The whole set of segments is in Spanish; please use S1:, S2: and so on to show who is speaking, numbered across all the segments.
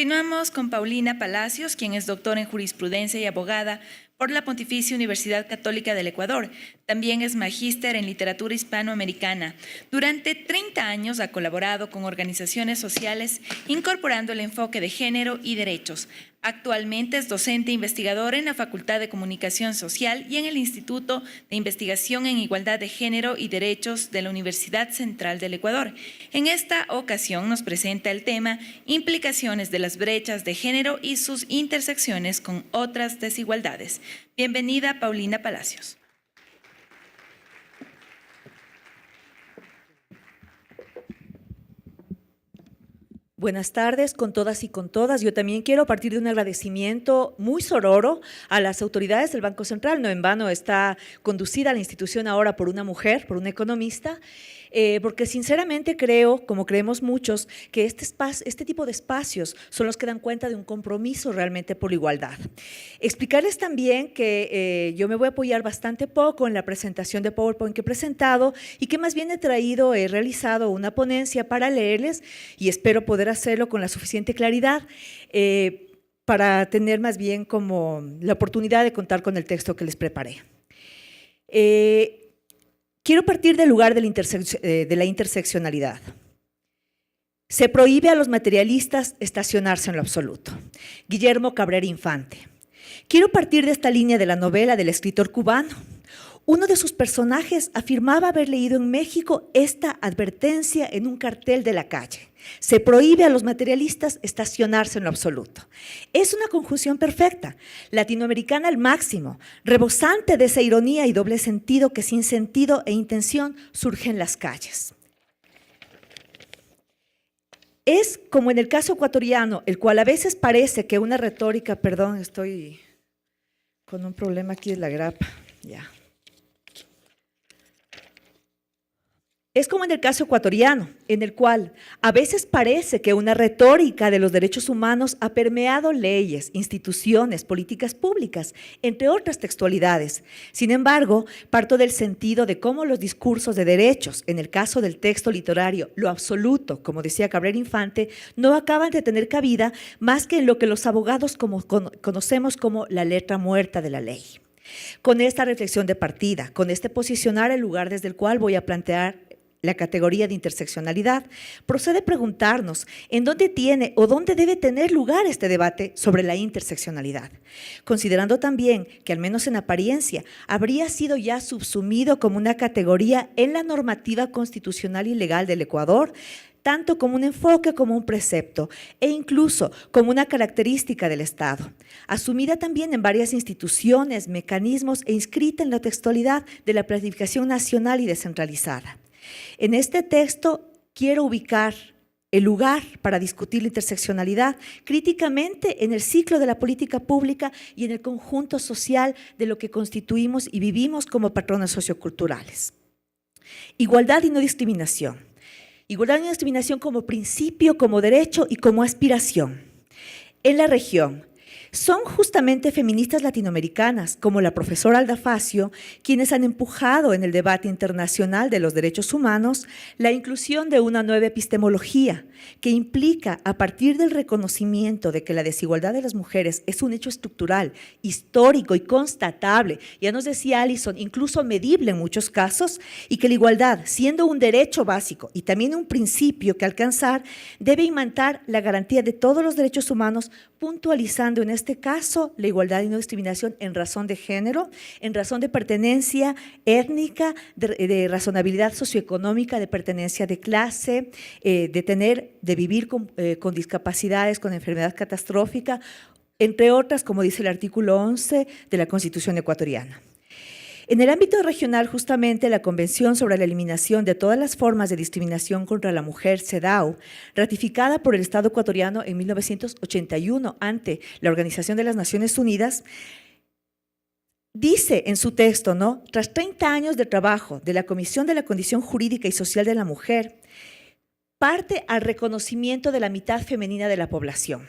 S1: Continuamos con Paulina Palacios, quien es doctora en jurisprudencia y abogada por la Pontificia Universidad Católica del Ecuador. También es magíster en literatura hispanoamericana. Durante 30 años ha colaborado con organizaciones sociales incorporando el enfoque de género y derechos. Actualmente es docente investigador en la Facultad de Comunicación Social y en el Instituto de Investigación en Igualdad de Género y Derechos de la Universidad Central del Ecuador. En esta ocasión nos presenta el tema Implicaciones de las brechas de género y sus intersecciones con otras desigualdades. Bienvenida, Paulina Palacios.
S2: Buenas tardes con todas y con todas. Yo también quiero partir de un agradecimiento muy sororo a las autoridades del Banco Central. No en vano está conducida la institución ahora por una mujer, por una economista, porque sinceramente creo, como creemos muchos, que este tipo de espacios son los que dan cuenta de un compromiso realmente por la igualdad. Explicarles también que yo me voy a apoyar bastante poco en la presentación de PowerPoint que he presentado y que más bien he realizado una ponencia para leerles y espero poder hacerlo con la suficiente claridad para tener más bien como la oportunidad de contar con el texto que les preparé. Quiero partir del lugar de la interseccionalidad. Se prohíbe a los materialistas estacionarse en lo absoluto. Guillermo Cabrera Infante. Quiero partir de esta línea de la novela del escritor cubano. Uno de sus personajes afirmaba haber leído en México esta advertencia en un cartel de la calle. Se prohíbe a los materialistas estacionarse en lo absoluto. Es una conjunción perfecta, latinoamericana al máximo, rebosante de esa ironía y doble sentido que sin sentido e intención surge en las calles. Es como en el caso ecuatoriano, el cual a veces parece que una retórica, perdón, estoy con un problema aquí de la grapa, ya. Es como en el caso ecuatoriano, en el cual a veces parece que una retórica de los derechos humanos ha permeado leyes, instituciones, políticas públicas, entre otras textualidades. Sin embargo, parto del sentido de cómo los discursos de derechos, en el caso del texto literario, lo absoluto, como decía Cabrera Infante, no acaban de tener cabida más que en lo que los abogados conocemos como la letra muerta de la ley. Con esta reflexión de partida, con este posicionar el lugar desde el cual voy a plantear la categoría de interseccionalidad, procede preguntarnos en dónde tiene o dónde debe tener lugar este debate sobre la interseccionalidad, considerando también que al menos en apariencia habría sido ya subsumido como una categoría en la normativa constitucional y legal del Ecuador, tanto como un enfoque como un precepto e incluso como una característica del Estado, asumida también en varias instituciones, mecanismos e inscrita en la textualidad de la planificación nacional y descentralizada. En este texto quiero ubicar el lugar para discutir la interseccionalidad críticamente en el ciclo de la política pública y en el conjunto social de lo que constituimos y vivimos como patrones socioculturales. Igualdad y no discriminación. Igualdad y no discriminación como principio, como derecho y como aspiración. En la región, son justamente feministas latinoamericanas, como la profesora Alda Facio, quienes han empujado en el debate internacional de los derechos humanos la inclusión de una nueva epistemología que implica, a partir del reconocimiento de que la desigualdad de las mujeres es un hecho estructural, histórico y constatable, ya nos decía Alison, incluso medible en muchos casos, y que la igualdad, siendo un derecho básico y también un principio que alcanzar, debe imantar la garantía de todos los derechos humanos, puntualizando en este caso la igualdad y no discriminación en razón de género, en razón de pertenencia étnica, de razonabilidad socioeconómica, de pertenencia de clase, de vivir con discapacidades, con enfermedad catastrófica, entre otras, como dice el artículo 11 de la Constitución ecuatoriana. En el ámbito regional, justamente, la Convención sobre la Eliminación de todas las formas de discriminación contra la mujer, CEDAW, ratificada por el Estado ecuatoriano en 1981 ante la Organización de las Naciones Unidas, dice en su texto, ¿no? Tras 30 años de trabajo de la Comisión de la Condición Jurídica y Social de la Mujer, parte al reconocimiento de la mitad femenina de la población,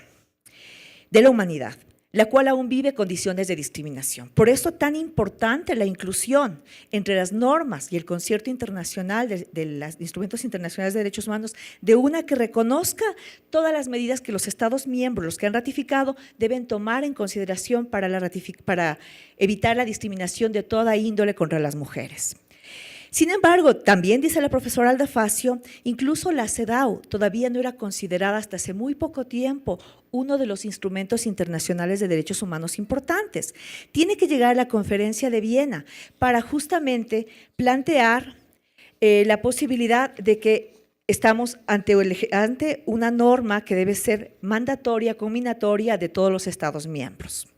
S2: de la humanidad. la cual aún vive condiciones de discriminación. Por eso tan importante la inclusión entre las normas y el concierto internacional de los instrumentos internacionales de derechos humanos de una que reconozca todas las medidas que los Estados miembros, los que han ratificado, deben tomar en consideración para evitar la discriminación de toda índole contra las mujeres. Sin embargo, también dice la profesora Alda Facio, incluso la CEDAW todavía no era considerada hasta hace muy poco tiempo uno de los instrumentos internacionales de derechos humanos importantes. Tiene que llegar a la Conferencia de Viena para justamente plantear la posibilidad de que estamos ante una norma que debe ser mandatoria, combinatoria de todos los Estados miembros.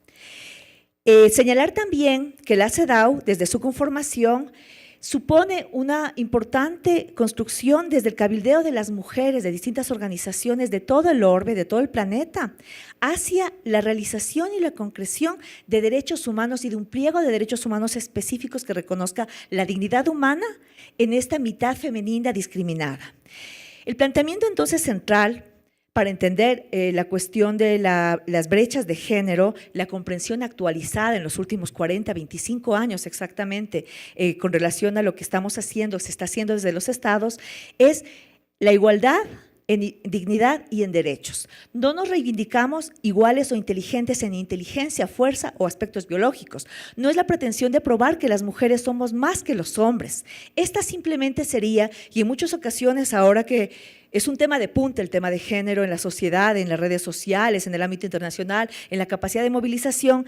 S2: Señalar también que la CEDAW, desde su conformación, supone una importante construcción desde el cabildeo de las mujeres de distintas organizaciones de todo el orbe, de todo el planeta, hacia la realización y la concreción de derechos humanos y de un pliego de derechos humanos específicos que reconozca la dignidad humana en esta mitad femenina discriminada. El planteamiento entonces central para entender la cuestión de las brechas de género, la comprensión actualizada en los últimos 40, 25 años exactamente con relación a lo que estamos haciendo, se está haciendo desde los estados, es la igualdad en dignidad y en derechos. No nos reivindicamos iguales o inteligentes en inteligencia, fuerza o aspectos biológicos. No es la pretensión de probar que las mujeres somos más que los hombres. Esta simplemente sería, y en muchas ocasiones ahora que es un tema de punta el tema de género en la sociedad, en las redes sociales, en el ámbito internacional, en la capacidad de movilización,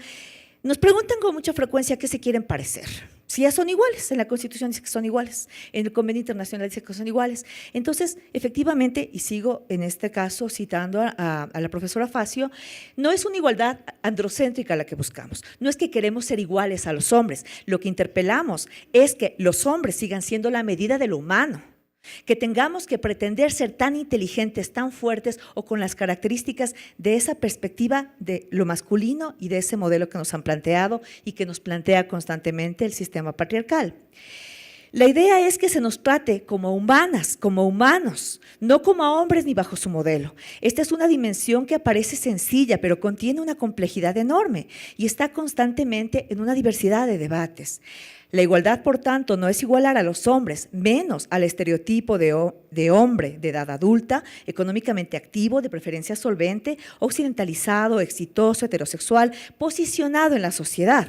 S2: nos preguntan con mucha frecuencia a qué se quieren parecer. Si ya son iguales, en la Constitución dice que son iguales, en el Convenio Internacional dice que son iguales. Entonces, efectivamente, y sigo en este caso citando a la profesora Facio, no es una igualdad androcéntrica la que buscamos, no es que queremos ser iguales a los hombres, lo que interpelamos es que los hombres sigan siendo la medida de lo humano, que tengamos que pretender ser tan inteligentes, tan fuertes o con las características de esa perspectiva de lo masculino y de ese modelo que nos han planteado y que nos plantea constantemente el sistema patriarcal. La idea es que se nos trate como humanas, como humanos, no como a hombres ni bajo su modelo. Esta es una dimensión que aparece sencilla, pero contiene una complejidad enorme y está constantemente en una diversidad de debates. La igualdad, por tanto, no es igualar a los hombres, menos al estereotipo de hombre de edad adulta, económicamente activo, de preferencia solvente, occidentalizado, exitoso, heterosexual, posicionado en la sociedad.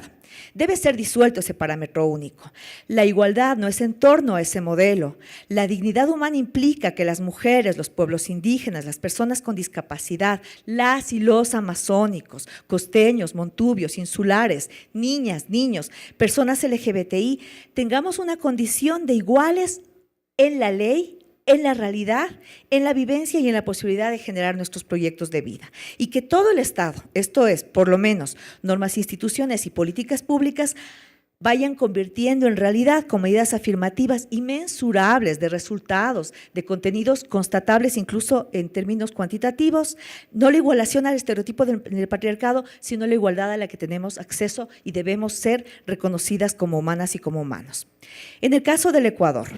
S2: Debe ser disuelto ese parámetro único. La igualdad no es en torno a ese modelo. La dignidad humana implica que las mujeres, los pueblos indígenas, las personas con discapacidad, las y los amazónicos, costeños, montubios, insulares, niñas, niños, personas LGBTI, tengamos una condición de iguales en la ley, en la realidad, en la vivencia y en la posibilidad de generar nuestros proyectos de vida. Y que todo el Estado, esto es, por lo menos, normas, instituciones y políticas públicas, vayan convirtiendo en realidad con medidas afirmativas y mensurables de resultados, de contenidos constatables incluso en términos cuantitativos, no la igualación al estereotipo del patriarcado, sino la igualdad a la que tenemos acceso y debemos ser reconocidas como humanas y como humanos. En el caso del Ecuador,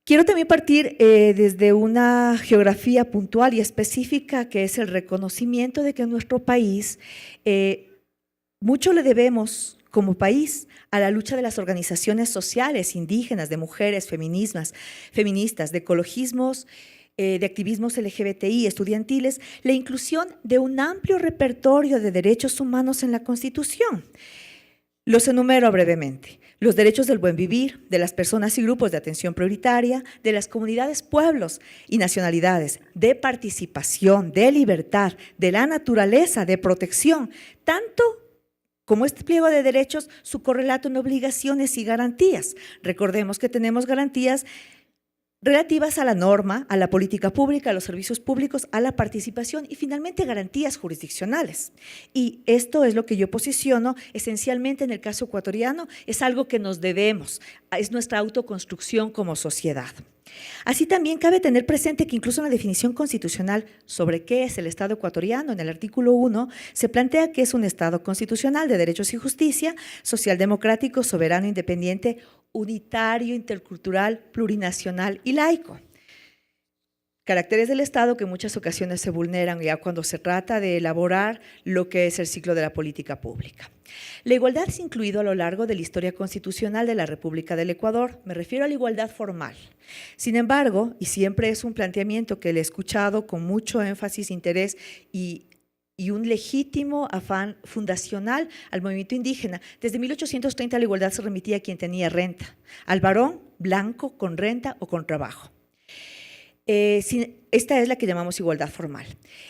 S2: quiero también partir desde una geografía puntual y específica que es el reconocimiento de que en nuestro país mucho le debemos como país a la lucha de las organizaciones sociales indígenas, de mujeres, feministas, de ecologismos, de activismos LGBTI, estudiantiles, la inclusión de un amplio repertorio de derechos humanos en la Constitución. Los enumero brevemente. Los derechos del buen vivir, de las personas y grupos de atención prioritaria, de las comunidades, pueblos y nacionalidades, de participación, de libertad, de la naturaleza, de protección, tanto como este pliego de derechos, su correlato en obligaciones y garantías. Recordemos que tenemos garantías relativas a la norma, a la política pública, a los servicios públicos, a la participación y finalmente garantías jurisdiccionales. Y esto es lo que yo posiciono esencialmente en el caso ecuatoriano, es algo que nos debemos, es nuestra autoconstrucción como sociedad. Así también cabe tener presente que incluso en la definición constitucional sobre qué es el Estado ecuatoriano, en el artículo 1, se plantea que es un Estado constitucional de derechos y justicia, socialdemocrático, soberano, independiente, unitario, intercultural, plurinacional y laico. caracteres del Estado que en muchas ocasiones se vulneran ya cuando se trata de elaborar lo que es el ciclo de la política pública. La igualdad es incluido a lo largo de la historia constitucional de la República del Ecuador. Me refiero a la igualdad formal. Sin embargo, y siempre es un planteamiento que le he escuchado con mucho énfasis, interés y un legítimo afán fundacional al movimiento indígena. Desde 1830 la igualdad se remitía a quien tenía renta, al varón blanco con renta o con trabajo. Esta es la que llamamos igualdad formal.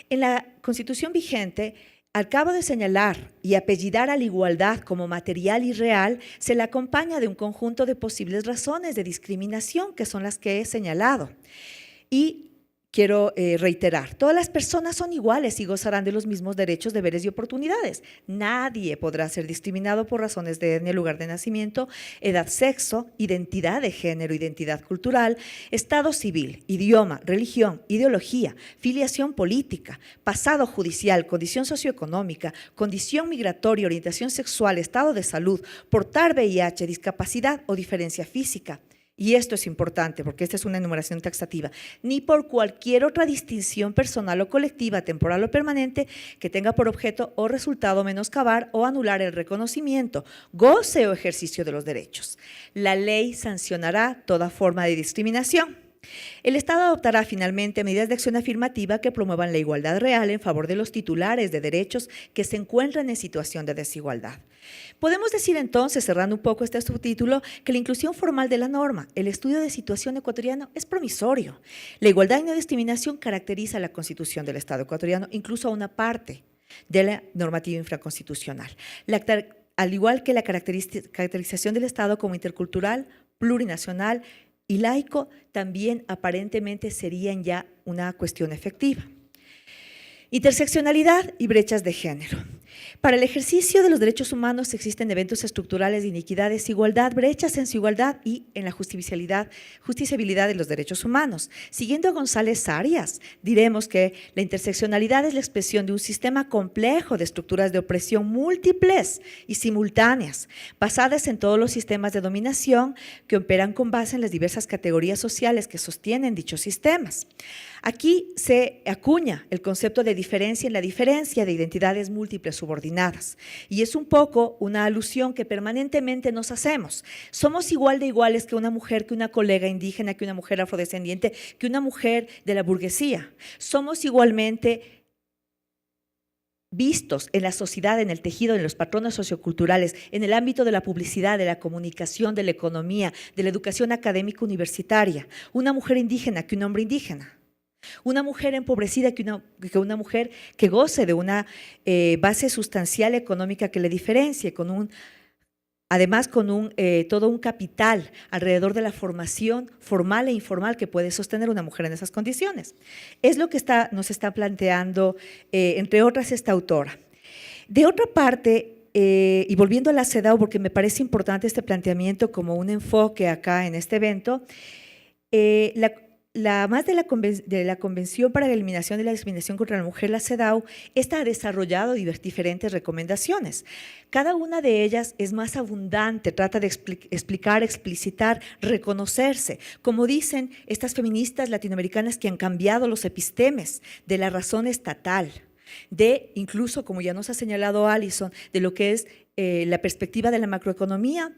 S2: En la Constitución vigente, al cabo de señalar y apellidar a la igualdad como material y real, se la acompaña de un conjunto de posibles razones de discriminación, que son las que he señalado. Y quiero reiterar, todas las personas son iguales y gozarán de los mismos derechos, deberes y oportunidades. Nadie podrá ser discriminado por razones de etnia, lugar de nacimiento, edad, sexo, identidad de género, identidad cultural, estado civil, idioma, religión, ideología, filiación política, pasado judicial, condición socioeconómica, condición migratoria, orientación sexual, estado de salud, portar VIH, discapacidad o diferencia física. Y esto es importante porque esta es una enumeración taxativa, ni por cualquier otra distinción personal o colectiva, temporal o permanente, que tenga por objeto o resultado menoscabar o anular el reconocimiento, goce o ejercicio de los derechos. La ley sancionará toda forma de discriminación. El Estado adoptará finalmente medidas de acción afirmativa que promuevan la igualdad real en favor de los titulares de derechos que se encuentran en situación de desigualdad. Podemos decir entonces, cerrando un poco este subtítulo, que la inclusión formal de la norma, el estudio de situación ecuatoriano, es promisorio. La igualdad y no discriminación caracteriza la Constitución del Estado ecuatoriano, incluso a una parte de la normativa infraconstitucional. Al igual que la caracterización del Estado como intercultural, plurinacional y laico, también aparentemente serían ya una cuestión efectiva. Interseccionalidad y brechas de género. Para el ejercicio de los derechos humanos existen eventos estructurales de iniquidad, desigualdad, brechas en su igualdad y en la justiciabilidad de los derechos humanos. Siguiendo a González Arias, diremos que la interseccionalidad es la expresión de un sistema complejo de estructuras de opresión múltiples y simultáneas, basadas en todos los sistemas de dominación que operan con base en las diversas categorías sociales que sostienen dichos sistemas. Aquí se acuña el concepto de diferencia en la diferencia de identidades múltiples subordinadas y es un poco una alusión que permanentemente nos hacemos. Somos igual de iguales que una mujer, que una colega indígena, que una mujer afrodescendiente, que una mujer de la burguesía. Somos igualmente vistos en la sociedad, en el tejido, en los patrones socioculturales, en el ámbito de la publicidad, de la comunicación, de la economía, de la educación académica universitaria. Una mujer indígena que un hombre indígena. Una mujer empobrecida que una mujer que goce de una base sustancial económica que le diferencie, además con todo un capital alrededor de la formación formal e informal que puede sostener una mujer en esas condiciones. Es lo que nos está planteando, entre otras, esta autora. De otra parte, y volviendo a la CEDAW, porque me parece importante este planteamiento como un enfoque acá en este evento, más de la Convención para la Eliminación de la Discriminación contra la Mujer, la CEDAW, esta ha desarrollado diferentes recomendaciones. Cada una de ellas es más abundante, trata de explicar, explicitar, reconocerse. Como dicen estas feministas latinoamericanas que han cambiado los epistemes de la razón estatal, de incluso, como ya nos ha señalado Alison, de lo que es la perspectiva de la macroeconomía.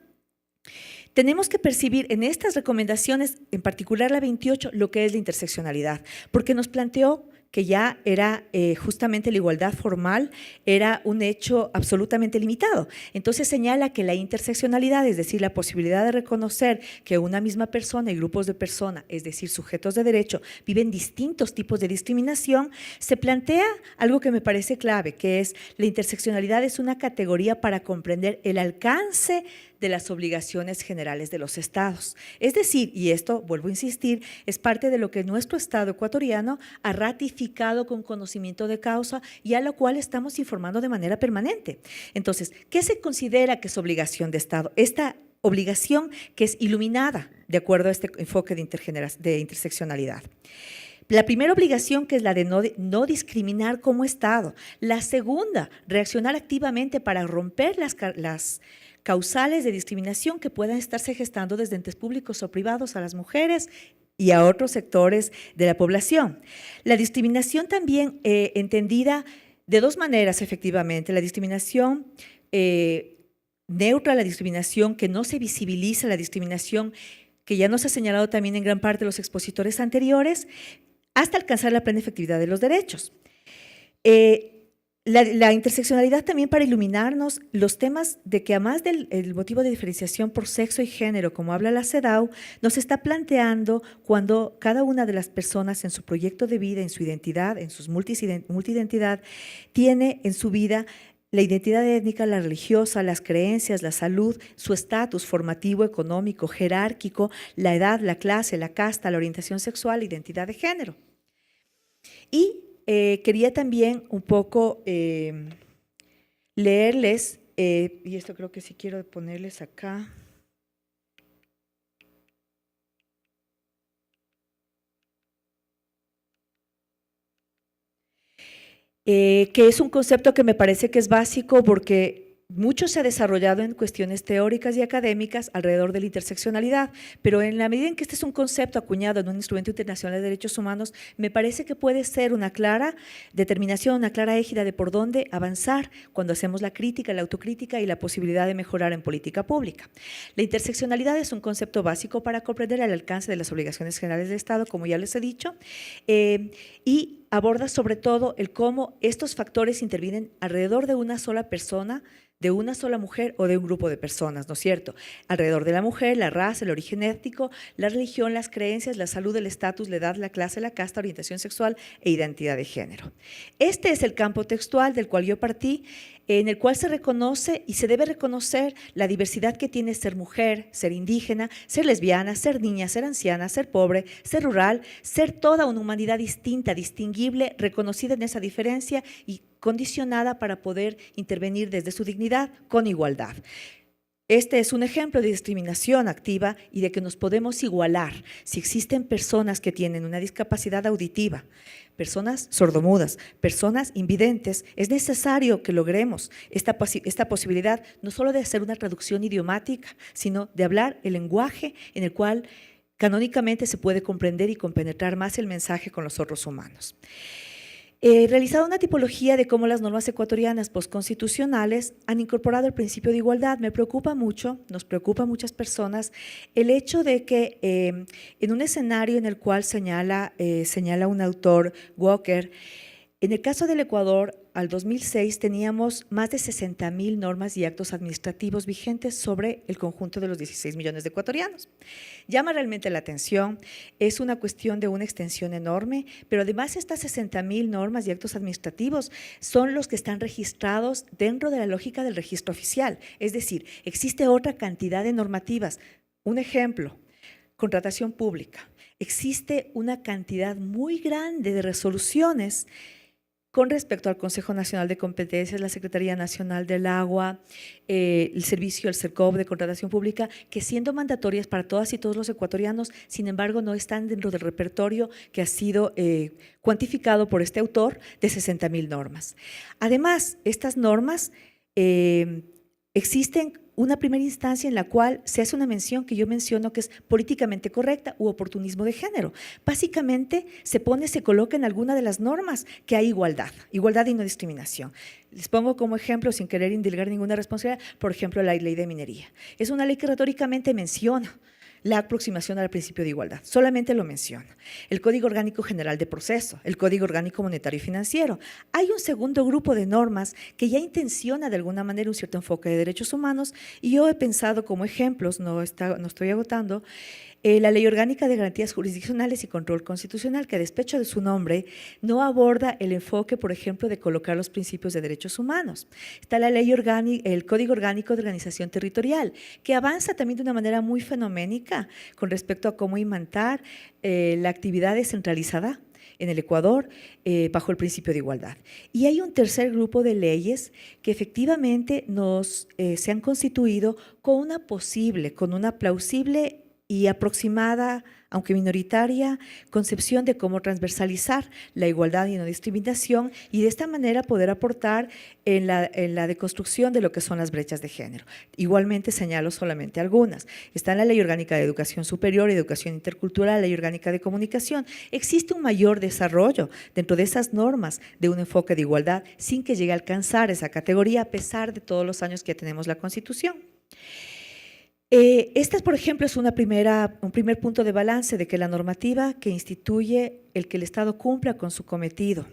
S2: Tenemos que percibir en estas recomendaciones, en particular la 28, lo que es la interseccionalidad, porque nos planteó que ya era justamente la igualdad formal, era un hecho absolutamente limitado. Entonces señala que la interseccionalidad, es decir, la posibilidad de reconocer que una misma persona y grupos de personas, es decir, sujetos de derecho, viven distintos tipos de discriminación, se plantea algo que me parece clave, que es la interseccionalidad es una categoría para comprender el alcance de las obligaciones generales de los estados. Es decir, y esto, vuelvo a insistir, es parte de lo que nuestro Estado ecuatoriano ha ratificado con conocimiento de causa y a lo cual estamos informando de manera permanente. Entonces, ¿qué se considera que es obligación de Estado? Esta obligación que es iluminada de acuerdo a este enfoque de interseccionalidad. La primera obligación, que es la de no discriminar como Estado. La segunda, reaccionar activamente para romper las causales de discriminación que puedan estarse gestando desde entes públicos o privados a las mujeres y a otros sectores de la población. La discriminación también entendida de dos maneras, efectivamente. La discriminación neutra, la discriminación que no se visibiliza, la discriminación que ya nos ha señalado también en gran parte los expositores anteriores, hasta alcanzar la plena efectividad de los derechos. La interseccionalidad también para iluminarnos los temas de que además del motivo de diferenciación por sexo y género, como habla la CEDAW, nos está planteando cuando cada una de las personas en su proyecto de vida, en su identidad, en sus multidentidad, tiene en su vida la identidad étnica, la religiosa, las creencias, la salud, su estatus formativo, económico, jerárquico, la edad, la clase, la casta, la orientación sexual, la identidad de género. Y quería también un poco leerles, y esto creo que sí quiero ponerles acá. Que es un concepto que me parece que es básico porque mucho se ha desarrollado en cuestiones teóricas y académicas alrededor de la interseccionalidad, pero en la medida en que este es un concepto acuñado en un instrumento internacional de derechos humanos, me parece que puede ser una clara determinación, una clara égida de por dónde avanzar cuando hacemos la crítica, la autocrítica y la posibilidad de mejorar en política pública. La interseccionalidad es un concepto básico para comprender el alcance de las obligaciones generales del Estado, como ya les he dicho, y aborda sobre todo el cómo estos factores intervienen alrededor de una sola persona, de una sola mujer o de un grupo de personas, ¿no es cierto? Alrededor de la mujer, la raza, el origen étnico, la religión, las creencias, la salud, el estatus, la edad, la clase, la casta, orientación sexual e identidad de género. Este es el campo textual del cual yo partí, en el cual se reconoce y se debe reconocer la diversidad que tiene ser mujer, ser indígena, ser lesbiana, ser niña, ser anciana, ser pobre, ser rural, ser toda una humanidad distinta, distinguible, reconocida en esa diferencia y condicionada para poder intervenir desde su dignidad con igualdad. Este es un ejemplo de discriminación activa y de que nos podemos igualar si existen personas que tienen una discapacidad auditiva, personas sordomudas, personas invidentes. Es necesario que logremos esta posibilidad no solo de hacer una traducción idiomática, sino de hablar el lenguaje en el cual canónicamente se puede comprender y compenetrar más el mensaje con los otros humanos. Realizado una tipología de cómo las normas ecuatorianas postconstitucionales han incorporado el principio de igualdad. Me preocupa mucho, nos preocupa a muchas personas, el hecho de que en un escenario en el cual señala un autor, Walker, en el caso del Ecuador, al 2006 teníamos más de 60,000 normas y actos administrativos vigentes sobre el conjunto de los 16 millones de ecuatorianos. Llama realmente la atención, es una cuestión de una extensión enorme, pero además estas 60,000 normas y actos administrativos son los que están registrados dentro de la lógica del registro oficial, es decir, existe otra cantidad de normativas. Un ejemplo, contratación pública. Existe una cantidad muy grande de resoluciones con respecto al Consejo Nacional de Competencias, la Secretaría Nacional del Agua, el servicio, el CERCOP de contratación pública, que siendo mandatorias para todas y todos los ecuatorianos, sin embargo, no están dentro del repertorio que ha sido cuantificado por este autor de 60,000 normas. Además, estas normas existen una primera instancia en la cual se hace una mención que yo menciono que es políticamente correcta u oportunismo de género. Básicamente se coloca en alguna de las normas que hay igualdad y no discriminación. Les pongo como ejemplo, sin querer indilgar ninguna responsabilidad, por ejemplo, la ley de minería. Es una ley que retóricamente menciona la aproximación al principio de igualdad, solamente lo menciona. El Código Orgánico General de Proceso, el Código Orgánico Monetario y Financiero. Hay un segundo grupo de normas que ya intenciona de alguna manera un cierto enfoque de derechos humanos y yo he pensado como ejemplos, no estoy agotando, la Ley Orgánica de Garantías Jurisdiccionales y Control Constitucional, que a despecho de su nombre, no aborda el enfoque, por ejemplo, de colocar los principios de derechos humanos. Está la Ley Orgánica, el Código Orgánico de Organización Territorial, que avanza también de una manera muy fenoménica con respecto a cómo imantar la actividad descentralizada en el Ecuador bajo el principio de igualdad. Y hay un tercer grupo de leyes que efectivamente se han constituido con una plausible y aproximada, aunque minoritaria, concepción de cómo transversalizar la igualdad y no discriminación y de esta manera poder aportar en la deconstrucción de lo que son las brechas de género. Igualmente señalo solamente algunas. Está en la Ley Orgánica de Educación Superior y Educación Intercultural, Ley Orgánica de Comunicación. Existe un mayor desarrollo dentro de esas normas de un enfoque de igualdad sin que llegue a alcanzar esa categoría a pesar de todos los años que ya tenemos la Constitución. Este, por ejemplo, es un primer punto de balance de que la normativa que instituye el que el Estado cumpla con su cometido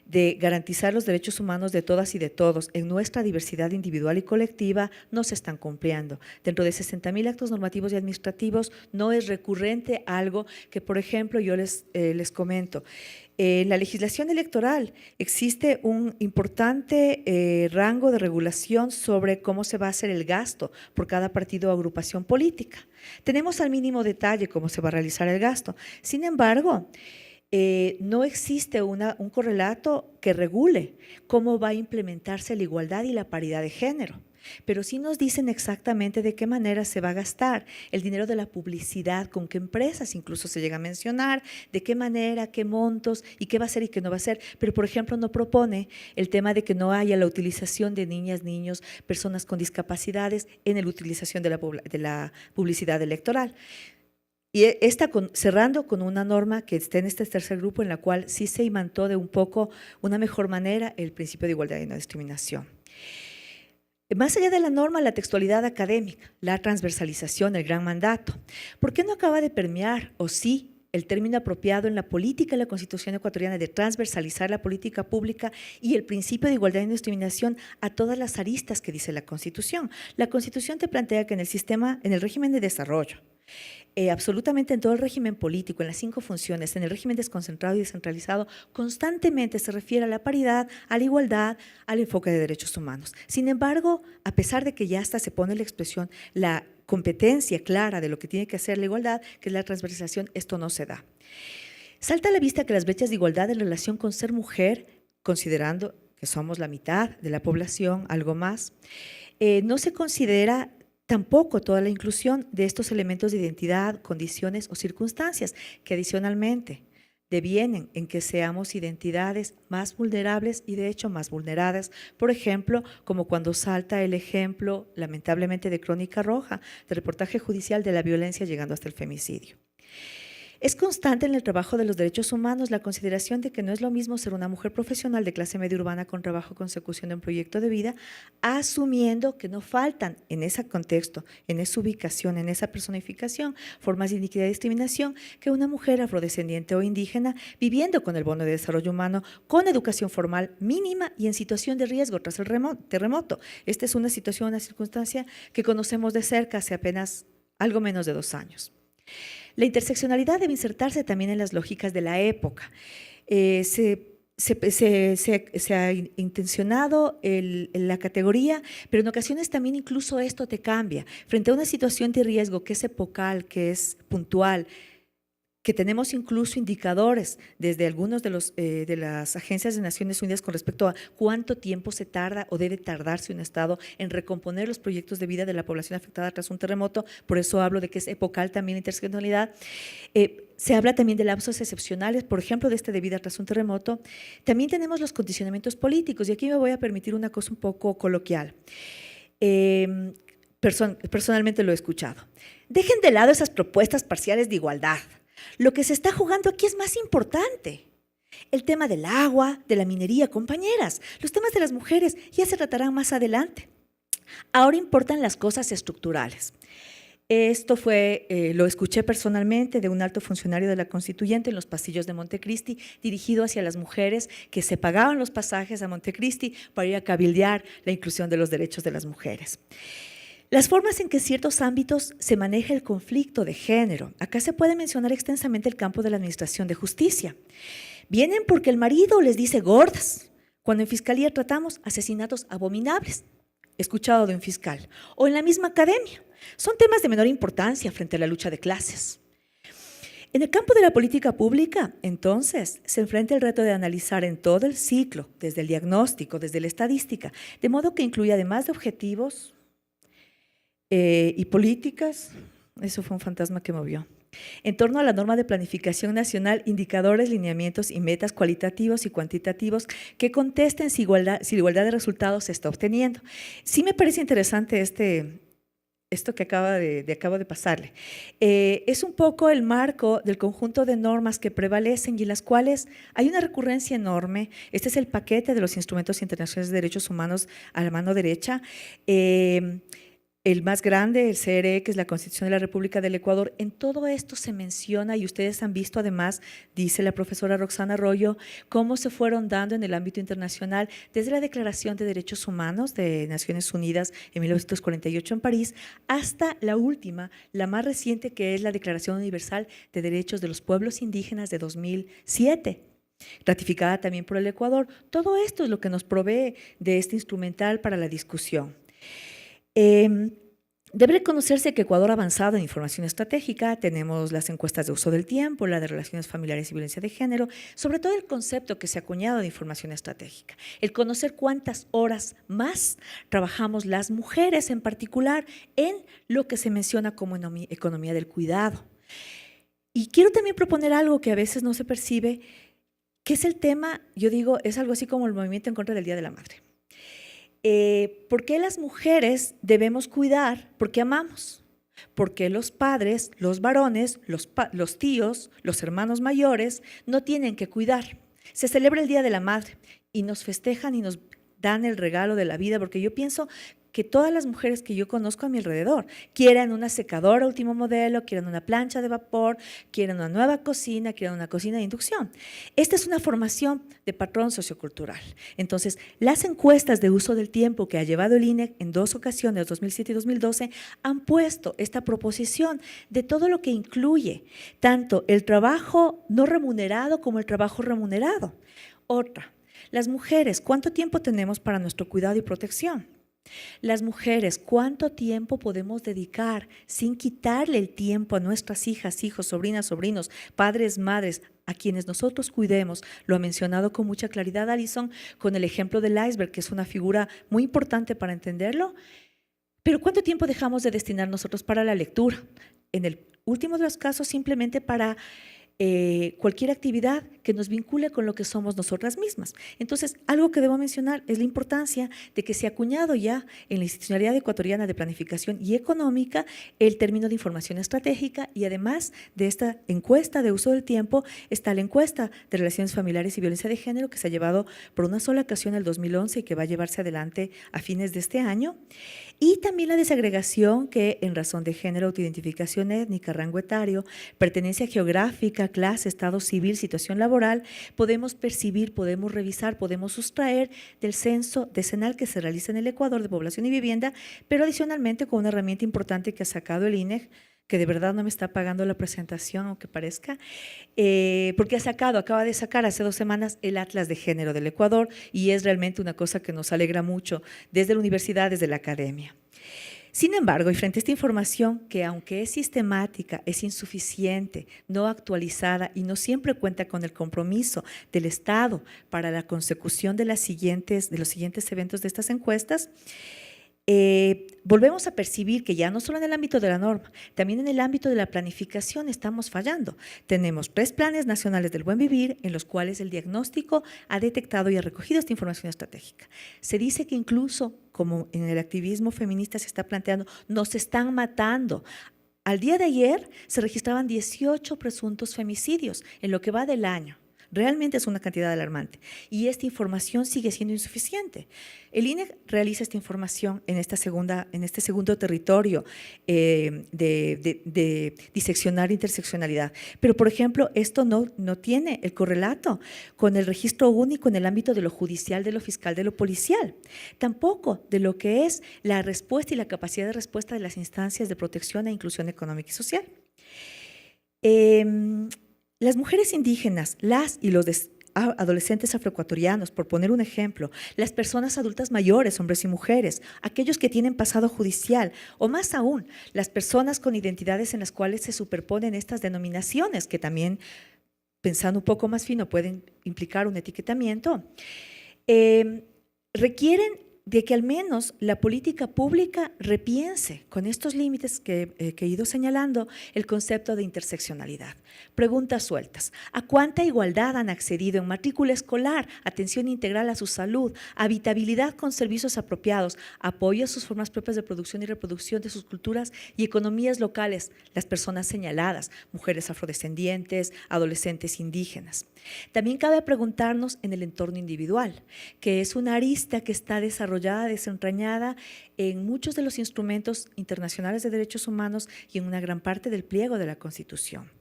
S2: de garantizar los derechos humanos de todas y de todos en nuestra diversidad individual y colectiva no se están cumpliendo. Dentro de 60.000 actos normativos y administrativos no es recurrente algo que, por ejemplo, yo les comento. En la legislación electoral existe un importante rango de regulación sobre cómo se va a hacer el gasto por cada partido o agrupación política. Tenemos al mínimo detalle cómo se va a realizar el gasto. Sin embargo, no existe un correlato que regule cómo va a implementarse la igualdad y la paridad de género, pero sí nos dicen exactamente de qué manera se va a gastar el dinero de la publicidad, con qué empresas incluso se llega a mencionar, de qué manera, qué montos y qué va a ser y qué no va a ser. Pero, por ejemplo, no propone el tema de que no haya la utilización de niñas, niños, personas con discapacidades en la utilización de la publicidad electoral. Y cerrando con una norma que está en este tercer grupo en la cual sí se imantó de un poco una mejor manera el principio de igualdad y no discriminación. Más allá de la norma, la textualidad académica, la transversalización, el gran mandato. ¿Por qué no acaba de permear, o sí, el término apropiado en la política y la Constitución ecuatoriana de transversalizar la política pública y el principio de igualdad y no discriminación a todas las aristas que dice la Constitución? La Constitución te plantea que en el sistema, en el régimen de desarrollo, absolutamente en todo el régimen político, en las 5 funciones, en el régimen desconcentrado y descentralizado, constantemente se refiere a la paridad, a la igualdad, al enfoque de derechos humanos. Sin embargo, a pesar de que ya hasta se pone la expresión, la competencia clara de lo que tiene que hacer la igualdad, que es la transversalización, esto no se da. Salta a la vista que las brechas de igualdad en relación con ser mujer, considerando que somos la mitad de la población, algo más, no se considera tampoco toda la inclusión de estos elementos de identidad, condiciones o circunstancias que adicionalmente devienen en que seamos identidades más vulnerables y de hecho más vulneradas. Por ejemplo, como cuando salta el ejemplo lamentablemente de Crónica Roja, de reportaje judicial de la violencia llegando hasta el femicidio. Es constante en el trabajo de los derechos humanos la consideración de que no es lo mismo ser una mujer profesional de clase media urbana con trabajo consecución de un proyecto de vida, asumiendo que no faltan en ese contexto, en esa ubicación, en esa personificación, formas de iniquidad y discriminación, que una mujer afrodescendiente o indígena viviendo con el bono de desarrollo humano, con educación formal mínima y en situación de riesgo tras el terremoto. Esta es una situación, una circunstancia que conocemos de cerca hace apenas algo menos de 2 años. La interseccionalidad debe insertarse también en las lógicas de la época. Se ha intencionado la categoría, pero en ocasiones también incluso esto te cambia. Frente a una situación de riesgo que es epocal, que es puntual, que tenemos incluso indicadores desde algunos de las agencias de Naciones Unidas con respecto a cuánto tiempo se tarda o debe tardarse un Estado en recomponer los proyectos de vida de la población afectada tras un terremoto. Por eso hablo de que es epocal también la interseccionalidad. Se habla también de lapsos excepcionales, por ejemplo, de de vida tras un terremoto. También tenemos los condicionamientos políticos y aquí me voy a permitir una cosa un poco coloquial. Personalmente lo he escuchado. Dejen de lado esas propuestas parciales de igualdad. Lo que se está jugando aquí es más importante. El tema del agua, de la minería, compañeras, los temas de las mujeres ya se tratarán más adelante. Ahora importan las cosas estructurales. Esto lo escuché personalmente de un alto funcionario de la Constituyente en los pasillos de Montecristi, dirigido hacia las mujeres que se pagaban los pasajes a Montecristi para ir a cabildear la inclusión de los derechos de las mujeres. Las formas en que en ciertos ámbitos se maneja el conflicto de género. Acá se puede mencionar extensamente el campo de la administración de justicia. Vienen porque el marido les dice gordas, cuando en fiscalía tratamos asesinatos abominables. He escuchado de un fiscal. O en la misma academia. Son temas de menor importancia frente a la lucha de clases. En el campo de la política pública, entonces, se enfrenta el reto de analizar en todo el ciclo, desde el diagnóstico, desde la estadística, de modo que incluya además de objetivos y políticas, Eso fue un fantasma que movió. En torno a la norma de planificación nacional, indicadores, lineamientos y metas cualitativos y cuantitativos que contesten si la igualdad de resultados se está obteniendo. Sí me parece interesante esto que acabo de pasarle. Es un poco el marco del conjunto de normas que prevalecen y en las cuales hay una recurrencia enorme. Este es el paquete de los instrumentos internacionales de derechos humanos a la mano derecha. El más grande, el CRE, que es la Constitución de la República del Ecuador. En todo esto se menciona, y ustedes han visto además, dice la profesora Roxana Arroyo, cómo se fueron dando en el ámbito internacional desde la Declaración de Derechos Humanos de Naciones Unidas en 1948 en París, hasta la última, la más reciente, que es la Declaración Universal de Derechos de los Pueblos Indígenas de 2007. Ratificada también por el Ecuador. Todo esto es lo que nos provee de este instrumental para la discusión. Debe reconocerse que Ecuador ha avanzado en información estratégica. Tenemos las encuestas de uso del tiempo, la de relaciones familiares y violencia de género, sobre todo el concepto que se ha acuñado de información estratégica, el conocer cuántas horas más trabajamos las mujeres en particular en lo que se menciona como economía del cuidado. Y quiero también proponer algo que a veces no se percibe, que es el tema, yo digo, es algo así como el movimiento en contra del Día de la Madre. ¿Por qué las mujeres debemos cuidar? Porque amamos. Porque los padres, los varones, los tíos, los hermanos mayores no tienen que cuidar. Se celebra el Día de la Madre y nos festejan y nos dan el regalo de la vida, porque yo pienso que todas las mujeres que yo conozco a mi alrededor quieren una secadora último modelo, quieren una plancha de vapor, quieren una nueva cocina, quieren una cocina de inducción. Esta es una formación de patrón sociocultural. Entonces, las encuestas de uso del tiempo que ha llevado el INEC en 2 ocasiones, 2007 y 2012, han puesto esta proposición de todo lo que incluye tanto el trabajo no remunerado como el trabajo remunerado. Otra, las mujeres, ¿cuánto tiempo tenemos para nuestro cuidado y protección? Las mujeres, ¿cuánto tiempo podemos dedicar sin quitarle el tiempo a nuestras hijas, hijos, sobrinas, sobrinos, padres, madres, a quienes nosotros cuidemos? Lo ha mencionado con mucha claridad Alison con el ejemplo del iceberg, que es una figura muy importante para entenderlo. Pero ¿cuánto tiempo dejamos de destinar nosotros para la lectura? En el último de los casos, simplemente para cualquier actividad que nos vincule con lo que somos nosotras mismas. Entonces, algo que debo mencionar es la importancia de que se ha acuñado ya en la Institucionalidad Ecuatoriana de Planificación y Económica el término de información estratégica, y además de esta encuesta de uso del tiempo está la encuesta de relaciones familiares y violencia de género, que se ha llevado por una sola ocasión en el 2011 y que va a llevarse adelante a fines de este año, y también la desagregación que en razón de género, autoidentificación étnica, rango etario, pertenencia geográfica, clase, estado civil, situación laboral, podemos percibir, podemos revisar, podemos sustraer del censo decenal que se realiza en el Ecuador de población y vivienda, pero adicionalmente con una herramienta importante que ha sacado el INEC, que de verdad no me está pagando la presentación, aunque parezca, porque acaba de sacar hace 2 semanas el Atlas de Género del Ecuador, y es realmente una cosa que nos alegra mucho desde la universidad, desde la academia. Sin embargo, y frente a esta información que, aunque es sistemática, es insuficiente, no actualizada y no siempre cuenta con el compromiso del Estado para la consecución de los siguientes eventos de estas encuestas, volvemos a percibir que ya no solo en el ámbito de la norma, también en el ámbito de la planificación estamos fallando. Tenemos 3 planes nacionales del buen vivir en los cuales el diagnóstico ha detectado y ha recogido esta información estratégica. Se dice que incluso, como en el activismo feminista se está planteando, nos están matando. Al día de ayer se registraban 18 presuntos femicidios en lo que va del año. Realmente es una cantidad alarmante y esta información sigue siendo insuficiente. El INEC realiza esta información en este segundo territorio de diseccionar interseccionalidad, pero por ejemplo esto no tiene el correlato con el registro único en el ámbito de lo judicial, de lo fiscal, de lo policial, tampoco de lo que es la respuesta y la capacidad de respuesta de las instancias de protección e inclusión económica y social. Las mujeres indígenas, las y los adolescentes afroecuatorianos, por poner un ejemplo, las personas adultas mayores, hombres y mujeres, aquellos que tienen pasado judicial, o más aún, las personas con identidades en las cuales se superponen estas denominaciones, que también, pensando un poco más fino, pueden implicar un etiquetamiento, requieren de que al menos la política pública repiense con estos límites que he ido señalando el concepto de interseccionalidad. Preguntas sueltas. ¿A cuánta igualdad han accedido en matrícula escolar, atención integral a su salud, habitabilidad con servicios apropiados, apoyo a sus formas propias de producción y reproducción de sus culturas y economías locales, las personas señaladas, mujeres afrodescendientes, adolescentes indígenas? También cabe preguntarnos en el entorno individual, que es una arista que está desarrollada, desentrañada en muchos de los instrumentos internacionales de derechos humanos y en una gran parte del pliego de la Constitución.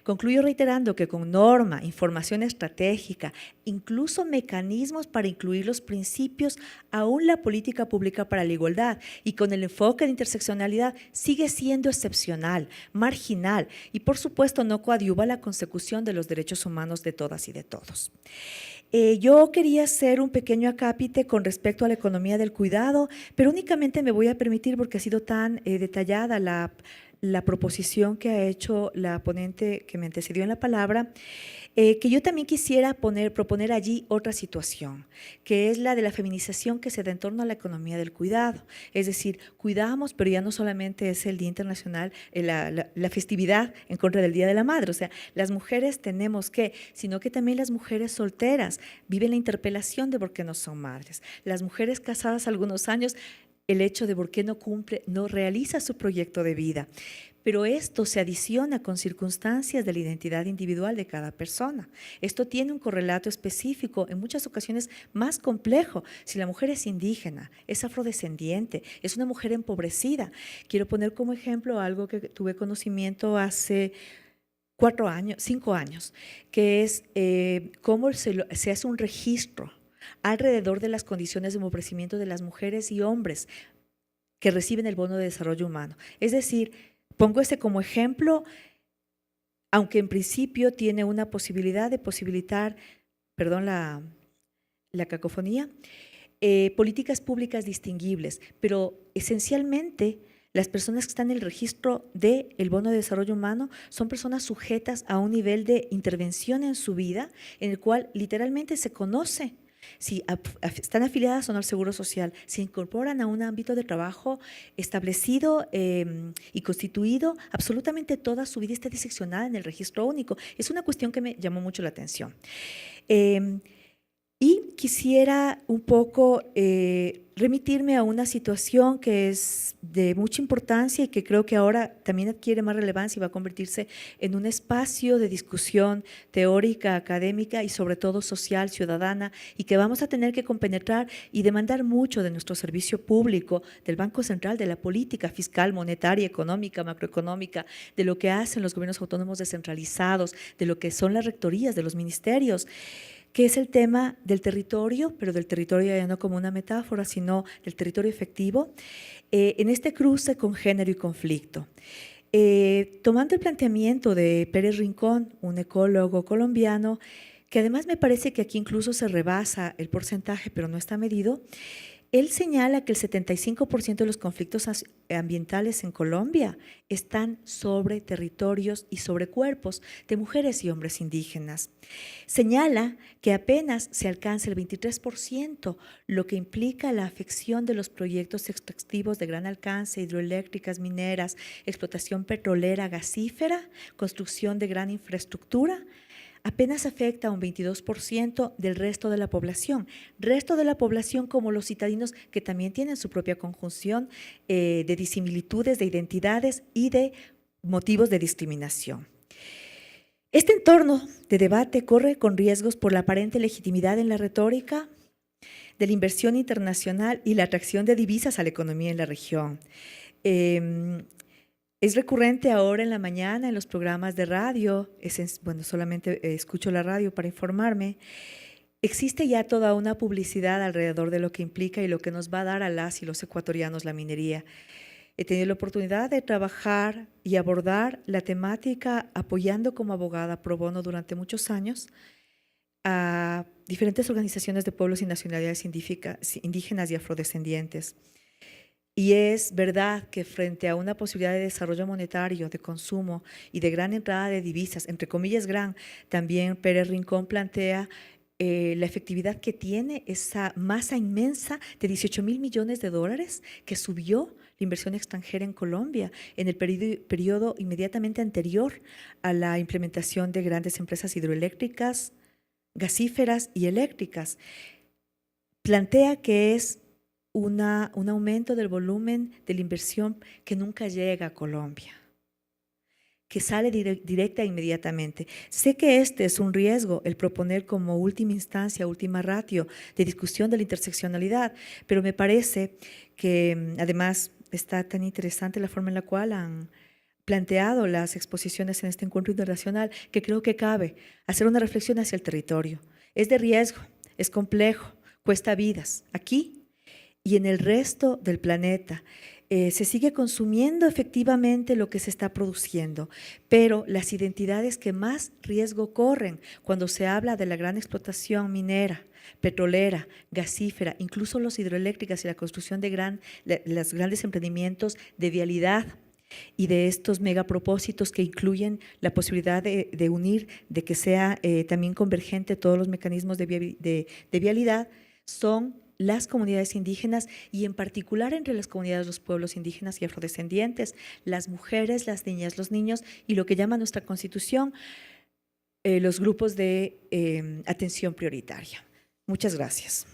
S2: Concluyo reiterando que con norma, información estratégica, incluso mecanismos para incluir los principios, aún la política pública para la igualdad y con el enfoque de interseccionalidad sigue siendo excepcional, marginal y por supuesto no coadyuva la consecución de los derechos humanos de todas y de todos. Yo quería hacer un pequeño acápite con respecto a la economía del cuidado, pero únicamente me voy a permitir, porque ha sido tan detallada la proposición que ha hecho la ponente que me antecedió en la palabra, que yo también quisiera proponer allí otra situación, que es la de la feminización que se da en torno a la economía del cuidado. Es decir, cuidamos, pero ya no solamente es el Día Internacional, la festividad en contra del Día de la Madre. O sea, las mujeres tenemos que, sino que también las mujeres solteras viven la interpelación de por qué no son madres. Las mujeres casadas algunos años, el hecho de por qué no realiza su proyecto de vida. Pero esto se adiciona con circunstancias de la identidad individual de cada persona. Esto tiene un correlato específico, en muchas ocasiones más complejo. Si la mujer es indígena, es afrodescendiente, es una mujer empobrecida. Quiero poner como ejemplo algo que tuve conocimiento hace 5 años, que es cómo se hace un registro alrededor de las condiciones de empobrecimiento de las mujeres y hombres que reciben el bono de desarrollo humano. Es decir, pongo este como ejemplo, aunque en principio tiene una posibilidad de posibilitar, perdón la cacofonía, políticas públicas distinguibles, pero esencialmente las personas que están en el registro del bono de desarrollo humano son personas sujetas a un nivel de intervención en su vida en el cual literalmente se conoce si están afiliadas o no al Seguro Social, se incorporan a un ámbito de trabajo establecido y constituido, absolutamente toda su vida está diseccionada en el registro único. Es una cuestión que me llamó mucho la atención. Y quisiera un poco remitirme a una situación que es de mucha importancia y que creo que ahora también adquiere más relevancia y va a convertirse en un espacio de discusión teórica, académica y sobre todo social, ciudadana, y que vamos a tener que compenetrar y demandar mucho de nuestro servicio público, del Banco Central, de la política fiscal, monetaria, económica, macroeconómica, de lo que hacen los gobiernos autónomos descentralizados, de lo que son las rectorías de los ministerios, que es el tema del territorio, pero del territorio ya no como una metáfora, sino del territorio efectivo, en este cruce con género y conflicto. Tomando el planteamiento de Pérez Rincón, un ecólogo colombiano, que además me parece que aquí incluso se rebasa el porcentaje, pero no está medido, él señala que el 75% de los conflictos ambientales en Colombia están sobre territorios y sobre cuerpos de mujeres y hombres indígenas. Señala que apenas se alcanza el 23%, lo que implica la afección de los proyectos extractivos de gran alcance, hidroeléctricas, mineras, explotación petrolera, gasífera, construcción de gran infraestructura, apenas afecta a un 22% del resto de la población. Resto de la población como los citadinos que también tienen su propia conjunción de disimilitudes, de identidades y de motivos de discriminación. Este entorno de debate corre con riesgos por la aparente legitimidad en la retórica de la inversión internacional y la atracción de divisas a la economía en la región. Es recurrente ahora en la mañana en los programas de radio, bueno, solamente escucho la radio para informarme, existe ya toda una publicidad alrededor de lo que implica y lo que nos va a dar a las y los ecuatorianos la minería. He tenido la oportunidad de trabajar y abordar la temática apoyando como abogada pro bono durante muchos años a diferentes organizaciones de pueblos y nacionalidades indígenas y afrodescendientes. Y es verdad que frente a una posibilidad de desarrollo monetario, de consumo y de gran entrada de divisas, entre comillas gran, también Pérez Rincón plantea la efectividad que tiene esa masa inmensa de 18.000 millones de dólares que subió la inversión extranjera en Colombia en el periodo inmediatamente anterior a la implementación de grandes empresas hidroeléctricas, gasíferas y eléctricas. Plantea que es un aumento del volumen de la inversión que nunca llega a Colombia, que sale directa e inmediatamente. Sé que este es un riesgo, el proponer como última instancia, última ratio de discusión de la interseccionalidad, pero me parece que además está tan interesante la forma en la cual han planteado las exposiciones en este encuentro internacional que creo que cabe hacer una reflexión hacia el territorio. Es de riesgo, es complejo, cuesta vidas aquí y en el resto del planeta. Se sigue consumiendo efectivamente lo que se está produciendo, pero las identidades que más riesgo corren cuando se habla de la gran explotación minera, petrolera, gasífera, incluso los hidroeléctricas y la construcción de los grandes emprendimientos de vialidad y de estos megapropósitos que incluyen la posibilidad de unir, de que sea también convergente todos los mecanismos de vialidad, son las comunidades indígenas y en particular entre las comunidades de los pueblos indígenas y afrodescendientes, las mujeres, las niñas, los niños y lo que llama nuestra Constitución los grupos de atención prioritaria. Muchas gracias.